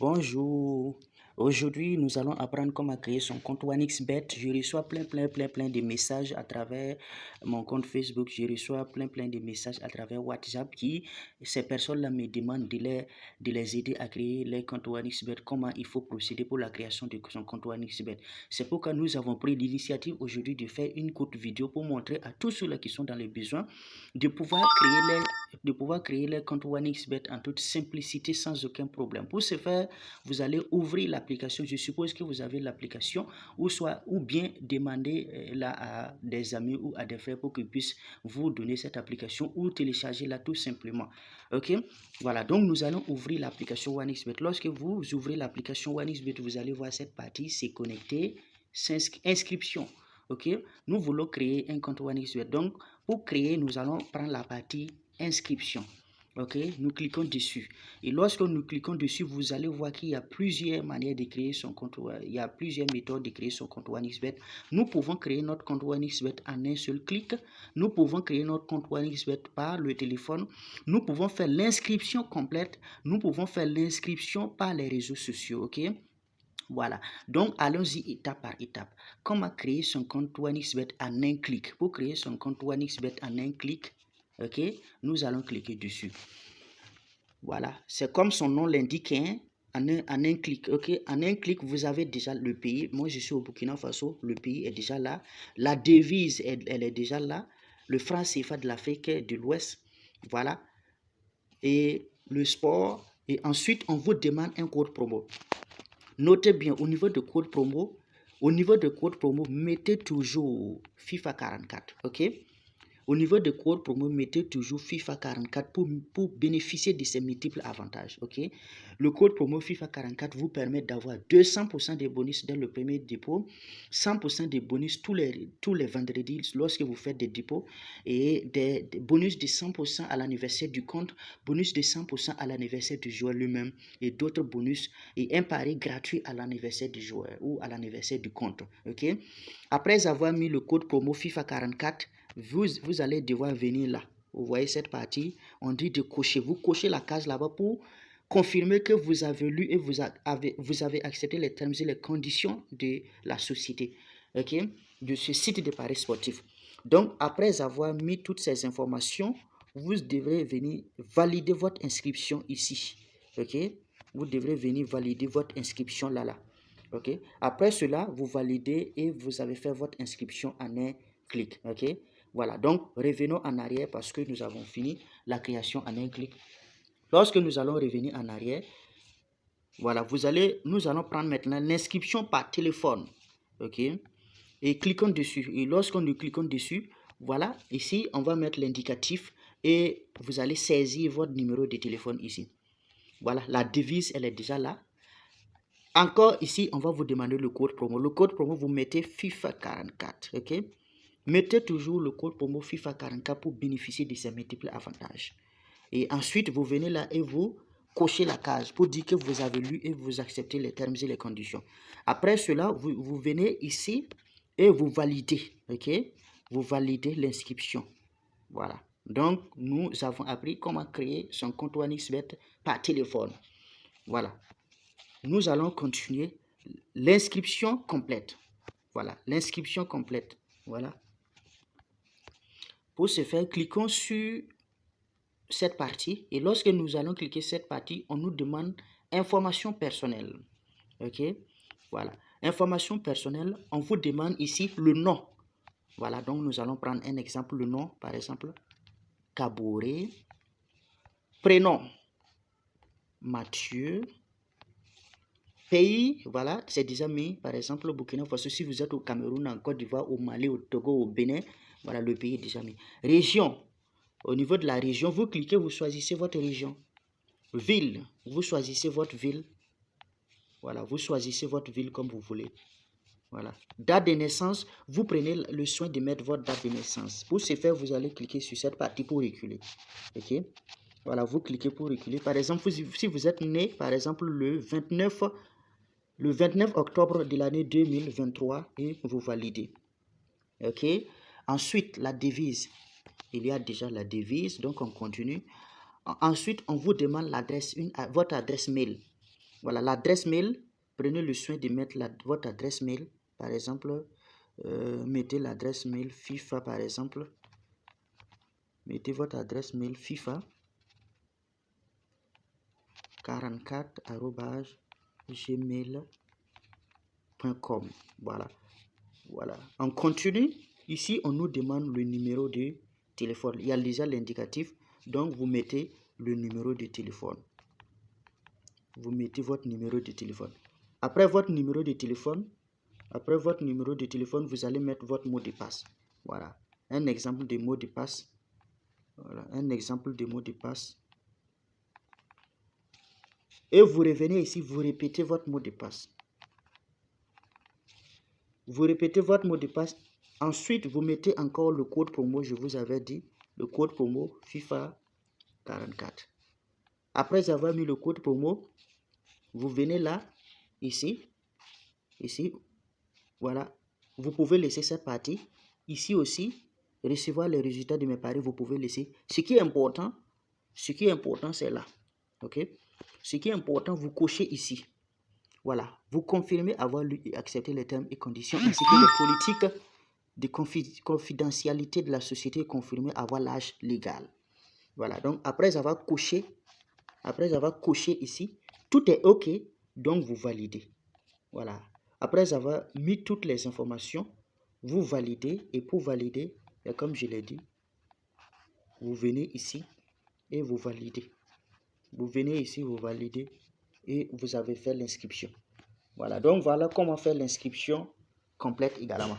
Bonjour. Aujourd'hui, nous allons apprendre comment créer son compte OneXBet. Je reçois plein de messages à travers mon compte Facebook. Je reçois plein de messages à travers WhatsApp qui, ces personnes-là me demandent de les aider à créer leur compte OneXBet. Comment il faut procéder pour la création de son compte OneXBet. C'est pourquoi nous avons pris l'initiative aujourd'hui de faire une courte vidéo pour montrer à tous ceux-là qui sont dans le besoin de pouvoir créer leur compte OneXBet en toute simplicité sans aucun problème. Pour ce faire, vous allez ouvrir l'application. Je suppose que vous avez l'application ou bien demander là à des amis ou à des frères pour qu'ils puissent vous donner cette application ou télécharger là tout simplement. Ok, voilà. Donc nous allons ouvrir l'application OneXBet. Lorsque vous ouvrez l'application OneXBet, vous allez voir cette partie, c'est connecter, inscription. Ok, nous voulons créer un compte OneXBet. Donc pour créer, nous allons prendre la partie inscription. Ok, nous cliquons dessus. Et lorsque nous cliquons dessus, vous allez voir qu'il y a plusieurs manières de créer son compte. Il y a plusieurs méthodes de créer son compte OneXBet. Nous pouvons créer notre compte OneXBet en un seul clic. Nous pouvons créer notre compte OneXBet par le téléphone. Nous pouvons faire l'inscription complète. Nous pouvons faire l'inscription par les réseaux sociaux. Ok. Voilà, donc allons-y étape par étape. Comment créer son compte OneXBet en un clic? Pour créer son compte OneXBet en un clic, ok, nous allons cliquer dessus. Voilà, c'est comme son nom l'indique, hein, en un clic, ok. En un clic, vous avez déjà le pays. Moi, je suis au Burkina Faso, le pays est déjà là. La devise, elle est déjà là. Le franc CFA de l'Afrique de l'Ouest, voilà. Et le sport. Et ensuite, on vous demande un code promo. Notez bien, au niveau de code promo, mettez toujours FIFA 44, ok? Au niveau de code promo, mettez toujours FIFA 44 pour bénéficier de ces multiples avantages, ok? Le code promo FIFA 44 vous permet d'avoir 200% de bonus dans le premier dépôt, 100% de bonus tous les vendredis lorsque vous faites des dépôts et des bonus de 100% à l'anniversaire du compte, bonus de 100% à l'anniversaire du joueur lui-même et d'autres bonus et un pari gratuit à l'anniversaire du joueur ou à l'anniversaire du compte, ok? Après avoir mis le code promo FIFA 44, vous allez devoir venir là. Vous voyez cette partie, on dit de cocher. Vous cochez la case là-bas pour confirmer que vous avez lu et vous avez accepté les termes et les conditions de la société, ok, de ce site de paris sportif. Donc, après avoir mis toutes ces informations, vous devrez venir valider votre inscription ici, ok. Vous devrez venir valider votre inscription là. Ok. Après cela, vous validez et vous avez fait votre inscription en un clic. Ok. Voilà. Donc, revenons en arrière parce que nous avons fini la création en un clic. Lorsque nous allons revenir en arrière, voilà, nous allons prendre maintenant l'inscription par téléphone. Ok. Et cliquons dessus. Et lorsque nous cliquons dessus, voilà, ici, on va mettre l'indicatif et vous allez saisir votre numéro de téléphone ici. Voilà, la devise, elle est déjà là. Encore ici, on va vous demander le code promo. Le code promo, vous mettez FIFA 44, ok? Mettez toujours le code promo FIFA 44 pour bénéficier de ces multiples avantages. Et ensuite, vous venez là et vous cochez la case pour dire que vous avez lu et vous acceptez les termes et les conditions. Après cela, vous venez ici et vous validez, ok? Vous validez l'inscription. Voilà. Donc, nous avons appris comment créer son compte OneXBet par téléphone. Voilà. Nous allons continuer l'inscription complète. Voilà, l'inscription complète. Voilà. Pour ce faire, cliquons sur cette partie. Et lorsque nous allons cliquer cette partie, on nous demande information personnelle. Ok. Voilà. Information personnelle, on vous demande ici le nom. Voilà, donc nous allons prendre un exemple. Le nom, par exemple, Kaboré. Prénom, Mathieu. Pays, voilà, c'est déjà mis, par exemple, au Burkina Faso, si vous êtes au Cameroun, en Côte d'Ivoire, au Mali, au Togo, au Bénin, voilà, le pays est déjà mis. Région, au niveau de la région, vous cliquez, vous choisissez votre région. Ville, vous choisissez votre ville. Voilà, vous choisissez votre ville comme vous voulez. Voilà. Date de naissance, vous prenez le soin de mettre votre date de naissance. Pour ce faire, vous allez cliquer sur cette partie pour reculer. Ok? Voilà, vous cliquez pour reculer. Par exemple, si vous êtes né, par exemple, le 29 octobre de l'année 2023 et vous validez. Ok. Ensuite, la devise. Il y a déjà la devise, donc on continue. Ensuite, on vous demande votre adresse mail. Voilà, l'adresse mail, prenez le soin de mettre votre adresse mail. Par exemple, mettez l'adresse mail FIFA, par exemple. Mettez votre adresse mail FIFA 44@gmail.com. Voilà. Voilà. On continue. Ici, on nous demande le numéro de téléphone. Il y a déjà l'indicatif. Donc, vous mettez le numéro de téléphone. Vous mettez votre numéro de téléphone. Après votre numéro de téléphone, vous allez mettre votre mot de passe. Voilà. Un exemple de mot de passe. Voilà. Un exemple de mot de passe. Et vous revenez ici, vous répétez votre mot de passe. Vous répétez votre mot de passe. Ensuite, vous mettez encore le code promo, je vous avais dit. Le code promo FIFA 44. Après avoir mis le code promo, vous venez là, ici, voilà. Vous pouvez laisser cette partie. Ici aussi, recevoir les résultats de mes paris, vous pouvez laisser. Ce qui est important, c'est là. Ok? Ce qui est important, vous cochez ici. Voilà. Vous confirmez avoir lu et accepté les termes et conditions ainsi que les politiques de confidentialité de la société, confirmez avoir l'âge légal. Voilà. Donc, après avoir coché ici, tout est OK, donc vous validez. Voilà. Après avoir mis toutes les informations, vous validez. Et pour valider, comme je l'ai dit, vous venez ici et vous validez. Vous venez ici, vous validez et vous avez fait l'inscription. Voilà. Donc, voilà comment faire l'inscription complète également.